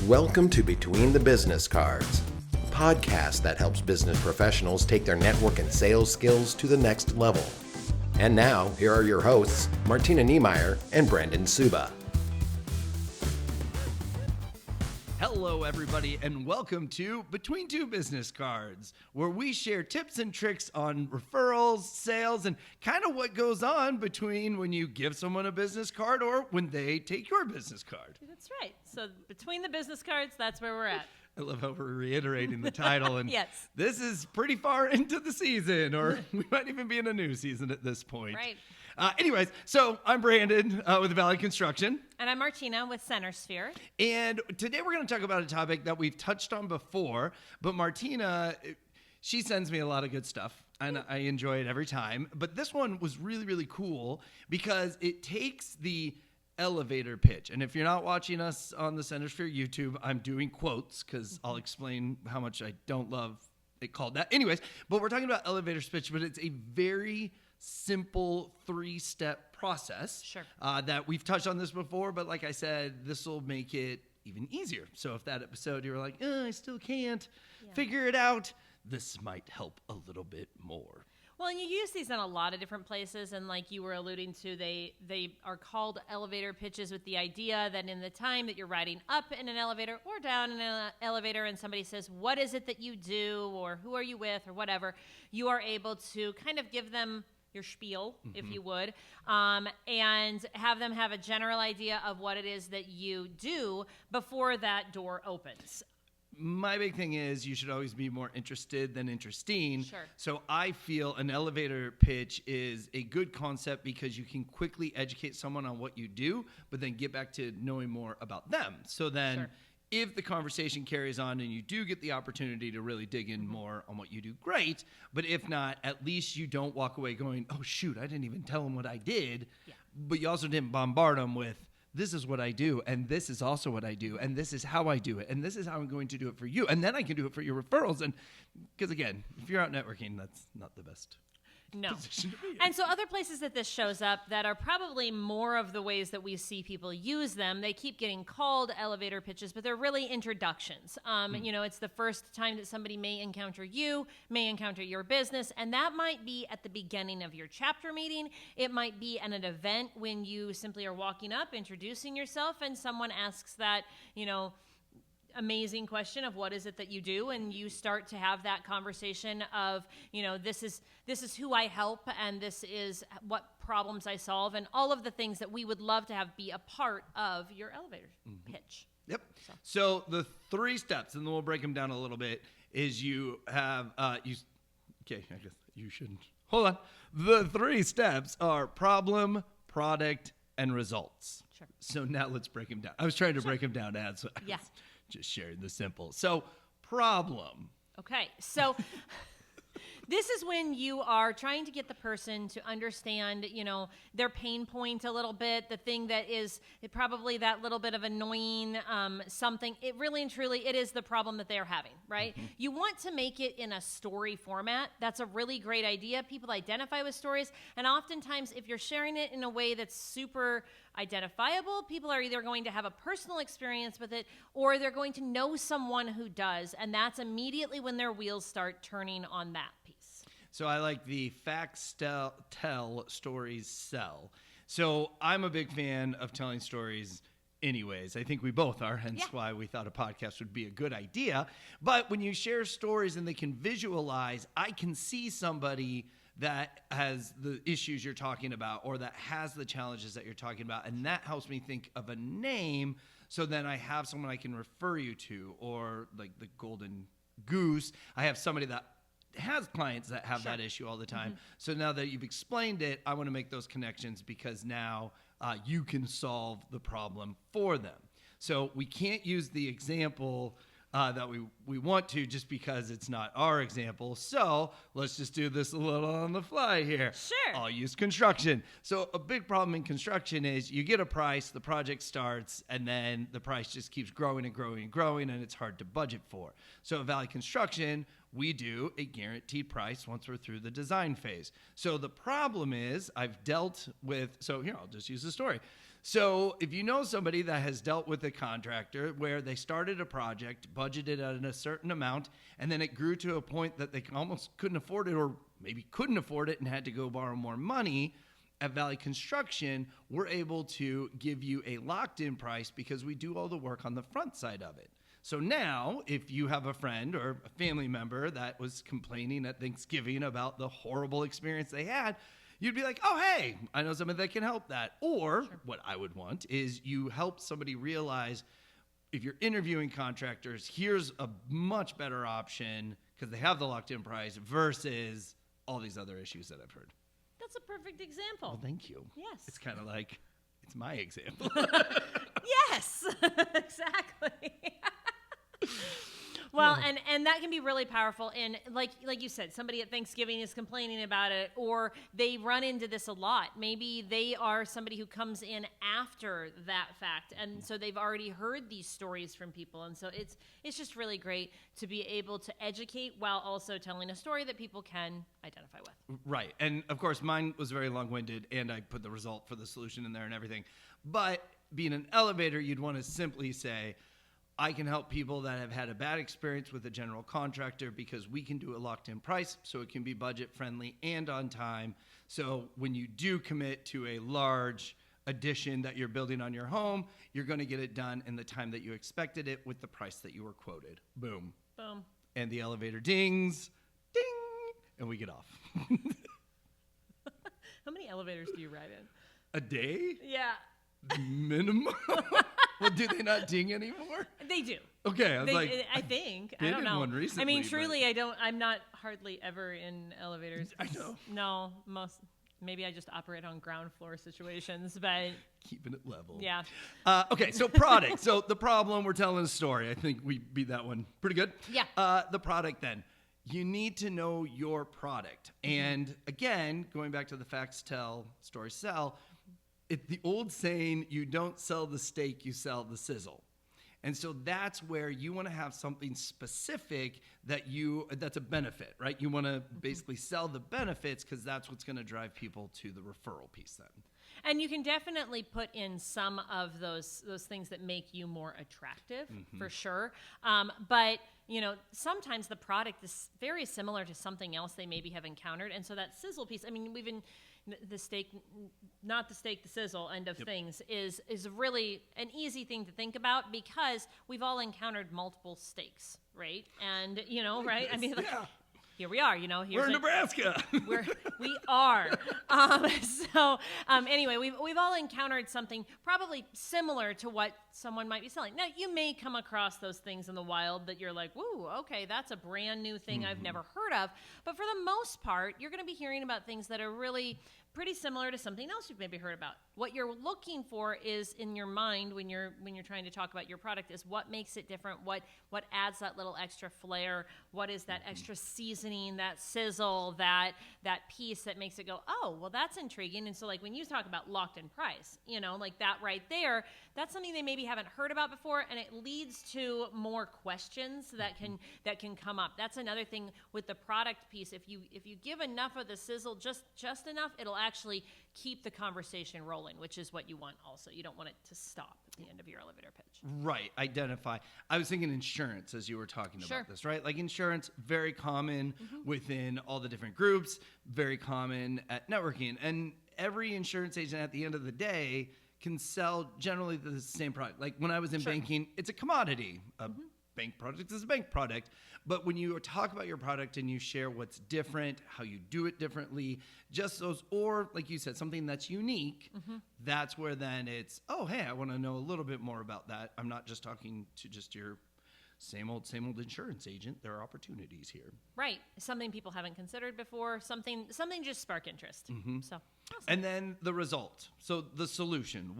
Welcome to Between the Business Cards, a podcast that helps business professionals take their network and sales skills to the next level. And now, here are your hosts, Martina Niemeyer and Brandon Souba. Hello, everybody, and welcome to Between Two Business Cards, where we share tips and tricks on referrals, sales, and kind of what goes on between when you give someone a business card or when they take your business card. That's right. So between the business cards, that's where we're at. I love how we're reiterating the title. And Yes. This is pretty far into the season, or we might even be in a new season at this point. Right. Anyways, so I'm Brandon with Valley Construction. And I'm Martina with Center Sphere. And today we're going to talk about a topic that we've touched on before, but Martina, she sends me a lot of good stuff, and I enjoy it every time. But this one was really, really cool because it takes the elevator pitch. And if you're not watching us on the Center Sphere YouTube, I'm doing quotes because I'll explain how much I don't love it called that. Anyways, but we're talking about elevator pitch, but it's a very simple 3-step process. Sure. That we've touched on this before, but like I said, this will make it even easier. So if that episode you were like, I still can't figure it out, this might help a little bit more. Well, and you use these in a lot of different places, and like you were alluding to, they are called elevator pitches with the idea that in the time that you're riding up in an elevator or down in an elevator and somebody says, what is it that you do, or who are you with, or whatever, you are able to kind of give them your spiel, if you would, and have them have a general idea of what it is that you do before that door opens. My big thing is you should always be more interested than interesting. Sure. So I feel an elevator pitch is a good concept because you can quickly educate someone on what you do, but then get back to knowing more about them. So then Sure. if the conversation carries on and you do get the opportunity to really dig in more on what you do, great. But if not, at least you don't walk away going, oh, shoot, I didn't even tell them what I did. Yeah. But you also didn't bombard them with, this is what I do, and this is also what I do, and this is how I do it, and this is how I'm going to do it for you, and then I can do it for your referrals. And because, again, if you're out networking, that's not the best position to be in. And so other places that this shows up that are probably more of the ways that we see people use them, they keep getting called elevator pitches, but they're really introductions. You know, it's the first time that somebody may encounter you, may encounter your business, and that might be at the beginning of your chapter meeting. It might be at an event when you simply are walking up, introducing yourself, and someone asks that, amazing question of what is it that you do, and you start to have that conversation of, this is who I help, and this is what problems I solve, and all of the things that we would love to have be a part of your elevator pitch. Yep. So the 3 steps, and then we'll break them down a little bit, is you have, I guess you shouldn't. Hold on. The 3 steps are problem, product, and results. Sure. So now let's break them down. I was trying to break them down to add, so I was just sharing the simple. So problem. Okay. So this is when you are trying to get the person to understand, their pain point a little bit, the thing that is probably that little bit of annoying something. It really and truly, it is the problem that they're having, right? Mm-hmm. You want to make it in a story format. That's a really great idea. People identify with stories. And oftentimes, if you're sharing it in a way that's super identifiable, people are either going to have a personal experience with it or they're going to know someone who does. And that's immediately when their wheels start turning on that piece. So I like the facts tell, stories sell. So I'm a big fan of telling stories anyways. I think we both are, hence why we thought a podcast would be a good idea. But when you share stories and they can visualize, I can see somebody that has the issues you're talking about or that has the challenges that you're talking about, and that helps me think of a name so then I have someone I can refer you to, or like the golden goose, I have somebody that has clients that have that issue all the time. Mm-hmm. So now that you've explained it, I want to make those connections because now you can solve the problem for them. So we can't use the example that we want to just because it's not our example. So let's just do this a little on the fly here. Sure. I'll use construction. So a big problem in construction is you get a price, the project starts, and then the price just keeps growing and growing and growing, and it's hard to budget for. So at Valley Construction, we do a guaranteed price once we're through the design phase. So the problem is I've dealt with, so here, I'll just use the story. So if you know somebody that has dealt with a contractor where they started a project, budgeted at a certain amount, and then it grew to a point that they almost couldn't afford it, or maybe couldn't afford it and had to go borrow more money, at Valley Construction, we're able to give you a locked-in price because we do all the work on the front side of it. So now, if you have a friend or a family member that was complaining at Thanksgiving about the horrible experience they had, you'd be like, oh, hey, I know somebody that can help that. Or what I would want is you help somebody realize, if you're interviewing contractors, here's a much better option because they have the locked-in price versus all these other issues that I've heard. That's a perfect example. Well, thank you. Yes. It's kind of like, it's my example. Yes, exactly. Well, and that can be really powerful. And like you said, somebody at Thanksgiving is complaining about it, or they run into this a lot. Maybe they are somebody who comes in after that fact, and so they've already heard these stories from people. And so it's just really great to be able to educate while also telling a story that people can identify with. Right. And of course, mine was very long-winded, and I put the result for the solution in there and everything. But being an elevator, you'd want to simply say, I can help people that have had a bad experience with a general contractor because we can do a locked-in price, so it can be budget-friendly and on time. So when you do commit to a large addition that you're building on your home, you're going to get it done in the time that you expected it with the price that you were quoted. Boom. Boom. And the elevator dings, ding, and we get off. How many elevators do you ride in? A day? Yeah. Minimum? Well, do they not ding anymore? They do. Okay, I was I think. been I don't in know. one recently, I mean, but- truly, I'm not hardly ever in elevators. I know. No, maybe I just operate on ground floor situations, but Keeping it level. yeah. Okay, so product. So the problem, we're telling a story. I think we beat that one pretty good. Yeah. The product then. You need to know your product. And again, going back to the facts tell, stories sell, it's the old saying, you don't sell the steak, you sell the sizzle. And so that's where you want to have something specific that's a benefit, right? You want to basically sell the benefits because that's what's going to drive people to the referral piece then. And you can definitely put in some of those things that make you more attractive, for sure. But sometimes the product is very similar to something else they maybe have encountered, and so that sizzle piece. I mean, the steak, not the steak, the sizzle end of things is really an easy thing to think about because we've all encountered multiple steaks, right? And right? I mean, here we are, We're in Nebraska. We are. Anyway, we've all encountered something probably similar to what someone might be selling. Now, you may come across those things in the wild that you're like, woo, okay, that's a brand new thing I've never heard of. But for the most part, you're going to be hearing about things that are really pretty similar to something else you've maybe heard about. What you're looking for is in your mind when you're trying to talk about your product is what makes it different, what adds that little extra flair, what is that extra seasoning, that sizzle, that piece that makes it go, oh, well, that's intriguing. And so like when you talk about locked in price, like that right there, that's something they maybe haven't heard about before, and it leads to more questions that can come up. That's another thing with the product piece. If you give enough of the sizzle, just enough, it'll actually keep the conversation rolling, which is what you want also. You don't want it to stop at the end of your elevator pitch. Right. Identify. I was thinking insurance as you were talking about this, right? Like insurance, very common within all the different groups, very common at networking. And every insurance agent at the end of the day can sell generally the same product. Like when I was in banking, it's a commodity. A bank product is a bank product. But when you talk about your product and you share what's different, how you do it differently, just those, or like you said, something that's unique, that's where then it's, oh, hey, I want to know a little bit more about that. I'm not just talking to just your same old insurance agent. There are opportunities here. Right. Something people haven't considered before, something just spark interest. So awesome. And then the result. So the solution,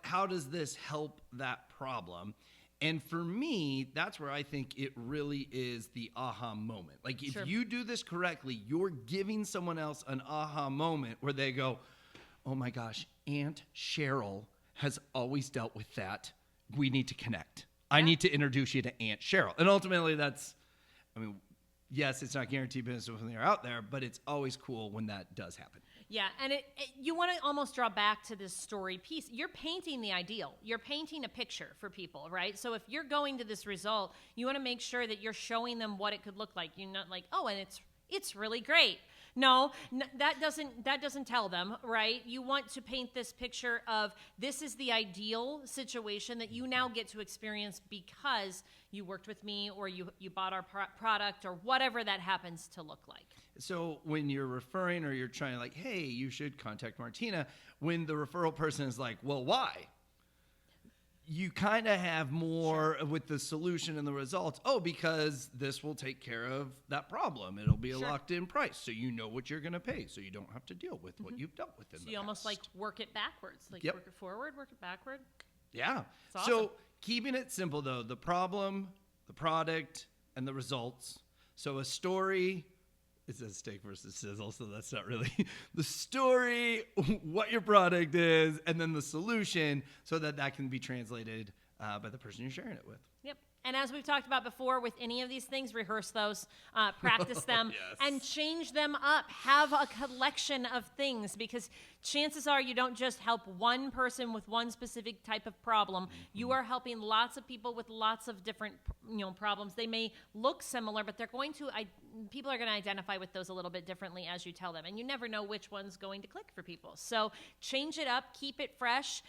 how does this help that problem? And for me, that's where I think it really is the aha moment. Like if you do this correctly, you're giving someone else an aha moment where they go, oh my gosh, Aunt Cheryl has always dealt with that. We need to connect. I need to introduce you to Aunt Cheryl. And ultimately that's I mean, yes, it's not guaranteed business when they're out there, but it's always cool when that does happen. Yeah, and you want to almost draw back to this story piece. You're painting the ideal. You're painting a picture for people, right? So if you're going to this result, you want to make sure that you're showing them what it could look like. You're not like, oh, and it's really great. No, that doesn't tell them, right? You want to paint this picture of this is the ideal situation that you now get to experience because you worked with me or you bought our product or whatever that happens to look like. So when you're referring or you're trying like, hey, you should contact Martina, when the referral person is like, well, why? You kind of have more with the solution and the results. Oh, because this will take care of that problem. It'll be a locked-in price, so you know what you're going to pay, so you don't have to deal with what you've dealt with in the past. So you almost like work it backwards, like work it forward, work it backward. Yeah. It's awesome. So keeping it simple, though, the problem, the product, and the results. So a story... It says steak versus sizzle, so that's not really the story, what your product is, and then the solution so that can be translated by the person you're sharing it with. Yep. And as we've talked about before, with any of these things, rehearse those, practice them, and change them up. Have a collection of things, because chances are you don't just help one person with one specific type of problem. You are helping lots of people with lots of different problems. They may look similar, but people are going to identify with those a little bit differently as you tell them. And you never know which one's going to click for people. So change it up, keep it fresh.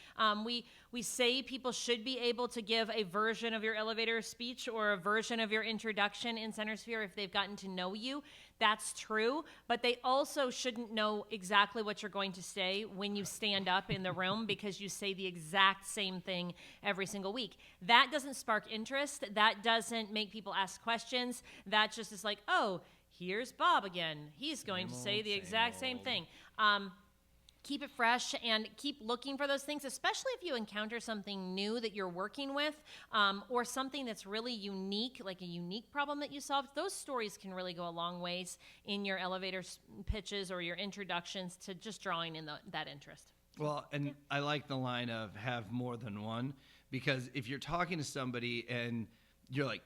We say people should be able to give a version of your elevator speech or a version of your introduction in Centersphere if they've gotten to know you. That's true, but they also shouldn't know exactly what you're going to say when you stand up in the room, because you say the exact same thing every single week. That doesn't spark interest. That doesn't make people ask questions. That just is like, oh, here's Bob again. He's going to say the exact same thing. Keep it fresh and keep looking for those things, especially if you encounter something new that you're working with, or something that's really unique, like a unique problem that you solved. Those stories can really go a long ways in your elevator pitches or your introductions to just drawing in that interest. Well, and I like the line of have more than one, because if you're talking to somebody and you're like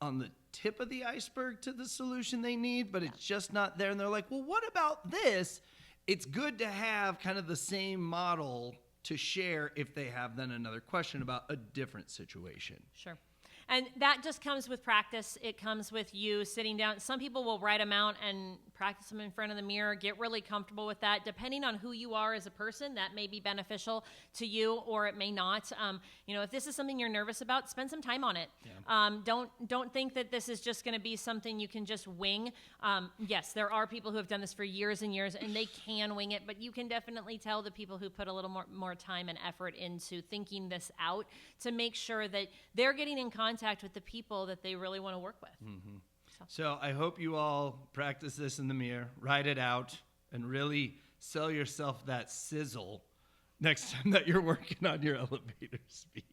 on the tip of the iceberg to the solution they need, but it's just not there, and they're like, well, what about this? It's good to have kind of the same model to share if they have then another question about a different situation. Sure. And that just comes with practice. It comes with you sitting down. Some people will write them out and practice them in front of the mirror, get really comfortable with that. Depending on who you are as a person, that may be beneficial to you or it may not. If this is something you're nervous about, spend some time on it. Yeah. Don't think that this is just going to be something you can just wing. Yes, there are people who have done this for years and years, and they can wing it, but you can definitely tell the people who put a little more time and effort into thinking this out to make sure that they're getting in contact with the people that they really want to work with. Mm-hmm. So I hope you all practice this in the mirror, write it out, and really sell yourself that sizzle next time that you're working on your elevator speech.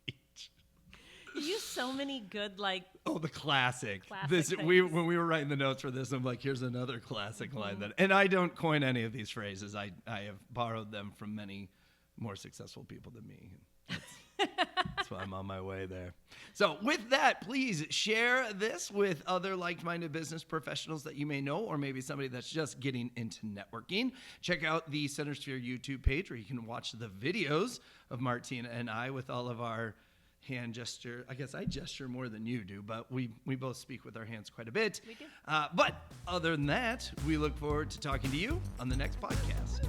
You use so many good, the classic. Things. When we were writing the notes for this, I'm like, here's another classic line and I don't coin any of these phrases. I have borrowed them from many more successful people than me. That's why I'm on my way there. So with that, please share this with other like-minded business professionals that you may know, or maybe somebody that's just getting into networking. Check out the Centersphere YouTube page where you can watch the videos of Martina and I with all of our hand gesture. I guess I gesture more than you do, but we both speak with our hands quite a bit. We do. But other than that, we look forward to talking to you on the next podcast.